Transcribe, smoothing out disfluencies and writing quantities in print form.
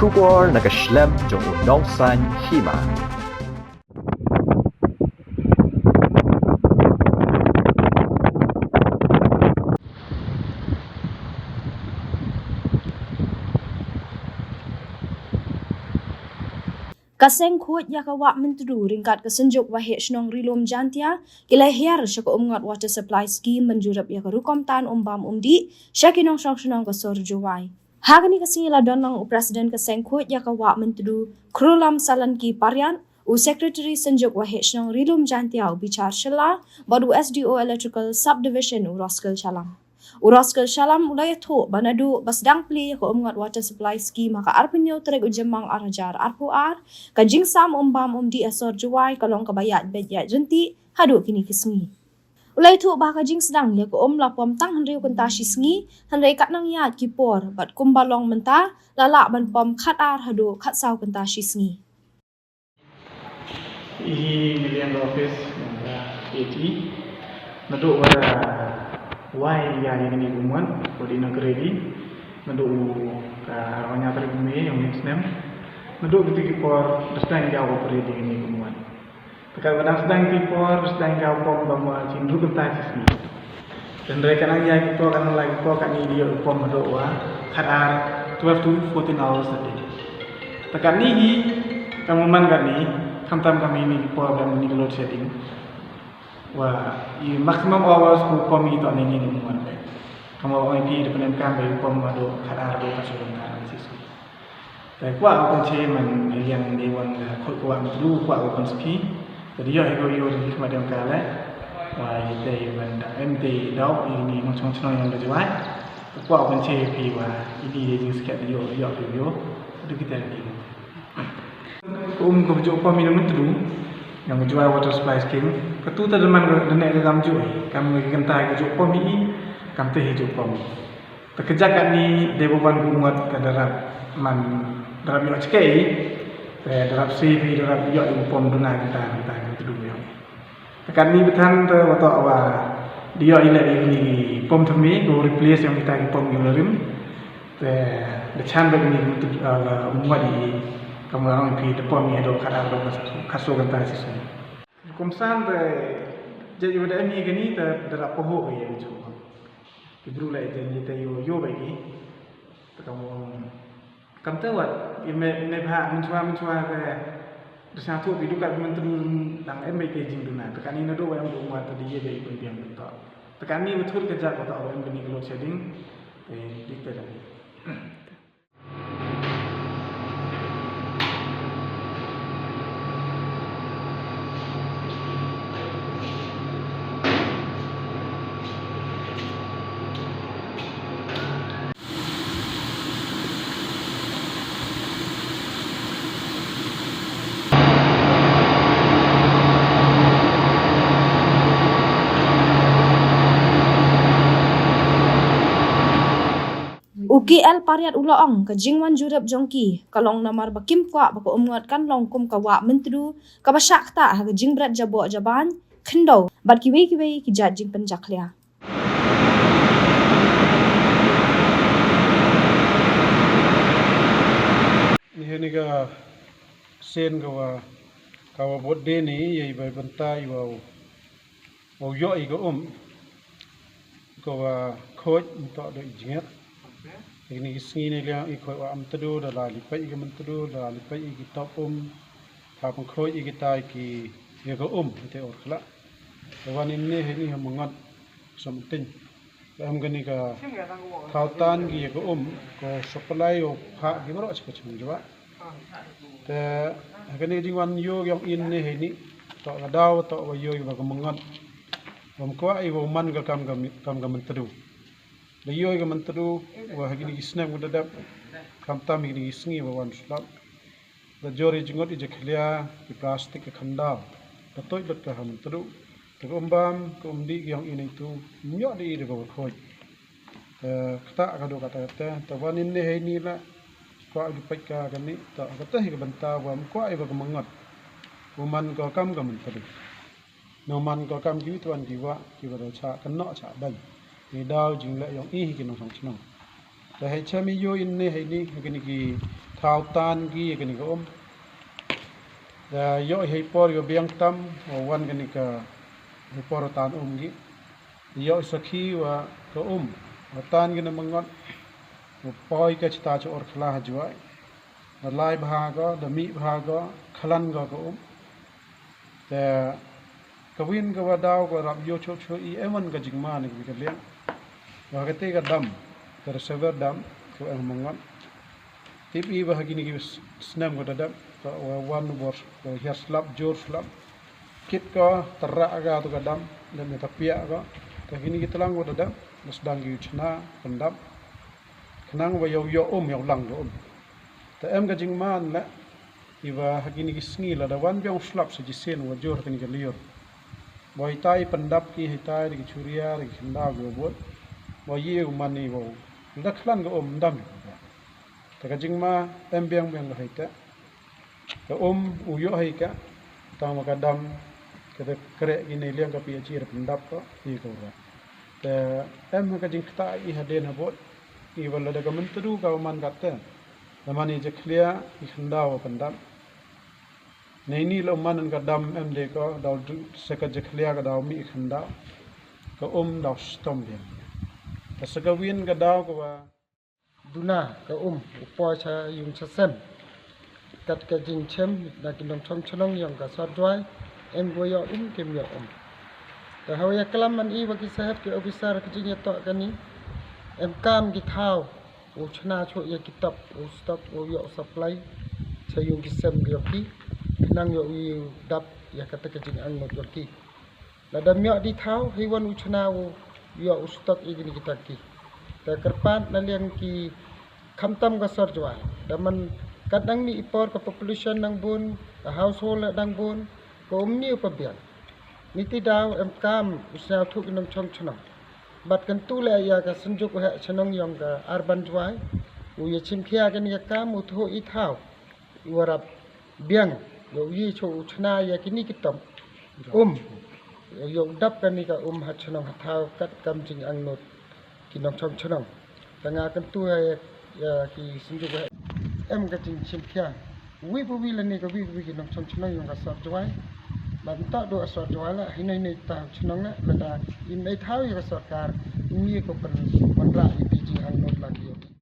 Shubor nakaslem jong udongsan hima. Kaseng khut ya kawak mentru ringkat kesenjuk wahid senong rilum jantia kila hiar syaka umngat water supply scheme menjurap ya kerukom tan umbam umdi syakinong senong kesor juwai. Hagani kasingila donang presiden kaseng khut ya kawak mentru krulam salan ki parian u secretary senjuk wahid senong rilum jantia u bicar syala badu SDO electrical subdivision u Roskil Shalam. Uraskal Shalam ulai thok banadu basdang pli ko umngat water supply scheme maka arpenyo tereg ujemang arajar arpuar kajing sam umbam umdi asor juwai kalong kabayat bedya jenti hadu kini kisngi. Ulai thok bah kajing sedang ya ko lapom tang handriu kenta shisngi handrai kat nang yat kipor bat kumbalong menta lalak ban pom khat ar hadu khat saw kenta shisngi. Ihi million office AT naduk pada why yang ini umuman kodi negeri ini naduk ka ronya terbume yang mixnem naduk ketika por sedang jauh operasi ini umuman tekan badang sedang tipor sedang jauh pom bawa cindru kenta sisi dan mereka nang ya kita kan lagi ko kan ni dia pom naduk wa kadar 12 to 14 hours a day tekan ni kamuman kan ni kamtam kami ini por dan ni load shedding wah, i maximum hours ku pom itu ane ni umuman. Kamu orang pi depan kam bayi pom ado kadar do kasuran kan sisu. Tapi kuat aku ceman yang dewan kuat dulu kuat aku ski. Jadi ya ego yo di kemudian kala. Wah, itu benda MT dau ini macam yang dah jual. Kuat aku pi wah ini dia sikit yo yo. Itu kita ni. Kau bujuk pom minum tu yang jual water supply scheme ketu ta zaman nenek ke kam jual kam lagi kentai ke jual pomi kam teh jual pomi terkejak kat ni dewan bungat ke darab man darab yo cekai darab CV darab yo pom duna kita itu dulu yo tekan ni betan te wato awa dia ile ini pom themi go replace yang kita pom ngelarim the chan bag ni umwadi kamu orang pi depan ni ada kadar kaso kanta sisu. Kumsan te jadi pada ni gini te darap poho ya itu. Ibru lai te ni te yo bagi. Kamu kam te wat me bha mencua te desang tu bidu kat menteri dang MBK jing duna. Tekan ni nado yang buat tadi ye dari pembiang bentuk. Tekan ni betul kerja kota orang bini load shedding dikte tadi. UGL pariat ulaong ke jingwan jurap jongki kalong namar bakim kwa bako umngatkan longkum kawa mentru kabasyak ta ha jing berat jabo jaban khendo bat kiwe ki jat jing penjaklia ni ga sen kawa bodde ni yai bai banta iwa o yo i go kawa khoj to do jingat ini sini ni liang ikoi wa am tedu da la lipai ga mentedu da lipai gi topum ha pun khoj gi tai ki ye go te or khla wan ini ni mangat somtin am gani ka khautan gi go ko supply o pha gi ro chka chung jwa te gani jingwan yo yang in ni to ga daw to wa yo ga mangat bom ko ai wo man ga kam ga mentedu le yo ga mentedu wa gini gisna mudadap kam tam gini gisngi wa wan slap da jori jingot ije khlia ki plastik ka khanda ta toy dot ka mentedu te ombam ko umdi yang in itu nyo di de go khoj kata ka do kata ta wan in ni la ko agi pekka kan ni ta kata hi ga banta wa ko ai ba mangat man ko kam ga mentedu no man ko kam gi tuan diwa ki ba cha kan no cha ban ni dau jing la yong i ki no song chno แต่ให้เชื่อมีโยอินนี่ให้นี่กันนี่กี่ท้าวตานกี่กันนี่ก็แต่โยให้ปอร์ก็เบียงตั้มวันกันนี่ก็ให้ปอร์ตานกี่โยสักขีว่าก็ตานกันมังงอนปอยก็ชิตาจะอร์คลาจวยแต่ลายบาก็ดมีบาก็ขลันก็แต่กวินก็ว่าดาวก็รับโยชช่วยมันก็จิงมานี่ก็เลี้ยงว่าก็เตะก็ดำแต่เซเวอร์ดำก็มังงอนทิปบากินี่ก็สนามก็ดำก็วันบอร์ก็เฮียสลับจอร์สลับคิดก็ตระก็ตัวก็ดำdan meta piaก็แต่กินี่ก็ตลังก็ดำนัสดังอยู่ชนะคนดำขนังว่าโยโย่ยาวหลังก็แต่ก็จิงมาแหละที่ว่าหากินี่ก็สงีละแต่วันเบียงสลับสิจิเซนว่าจอร์กินี่ก็เลียร์บ่อยตายปันดับกี่ให้ตายดิชูริยาดิขันดาวก็บดบ่อยยี่มันนี่บ่ดักขลันก็ดำแต่ก็จิงมาเบียงก็ให้แต่ก็อุยให้กะตามก็ดำก็จะกระกินในเลี้ยงก็ปีจีรปันดับก็นี่ก็ว่าแต่ก็จิงตายอีหาเดนฮะบดอีวันละก็มันตรูก็มันกัดแต่แล้วมันนี่จะเคลียร์อีขันดาวปันดับในนี้เรามันก็ดำเด็กก็ดาวสกัดจะเคลียร์ก็ดาวมีขันดาวก็ดาวสตอมเดียนแต่สกัดวินก็ดาวก็ว่าดูน่าก็อุปชายุงชะเซนกัดกระจิงเชมนักกินนมชมชนงยังก็สอดด้วยก็ยอเก็มยอแต่เขาอยากกลับมันอีว่ากิสาบกิออฟิซาร์กจิงยต่อกันนี้กามกิเท้าชนะช่วยกิตับสต็อกยอสัพไลใช้ยุงกิเซมกิอกี้นั่งยอดับอยากกระตกจิงอันหมดยอกี้แล้วดำยอดีเท้าให้วันชนะยอสต็อกอีกนี่กิตักกี้แต่กระปานนั่นยังกีคำตั้มก็สอดจวยแต่มันkadang ni ipor ke population nang bun ke household nang bun ko ni upabian ni tidau kam usau thuk nang chom chnom bat kan tu le ya ka sanjuk ha chnong yong ka urban jwai u ye chim khia kan ya kam u tho I thau warap biang yo yi cho chna ya kini kitom yo dap kan ni ka ha chnong ha thau kat kam jing ang not kinong chom chnom tanga kan tu ya ki sanjuk haก็จริงชิมเพียงวิบวิลนี่ก็วิกินน้ำชนชนยงกับสอดจวยบันต่อดูสอดจวยละให้ในตาชนงละแล้วอินในเท้าอยู่กับสอดการมีก็เป็นมันละอีปีจีอันนดละ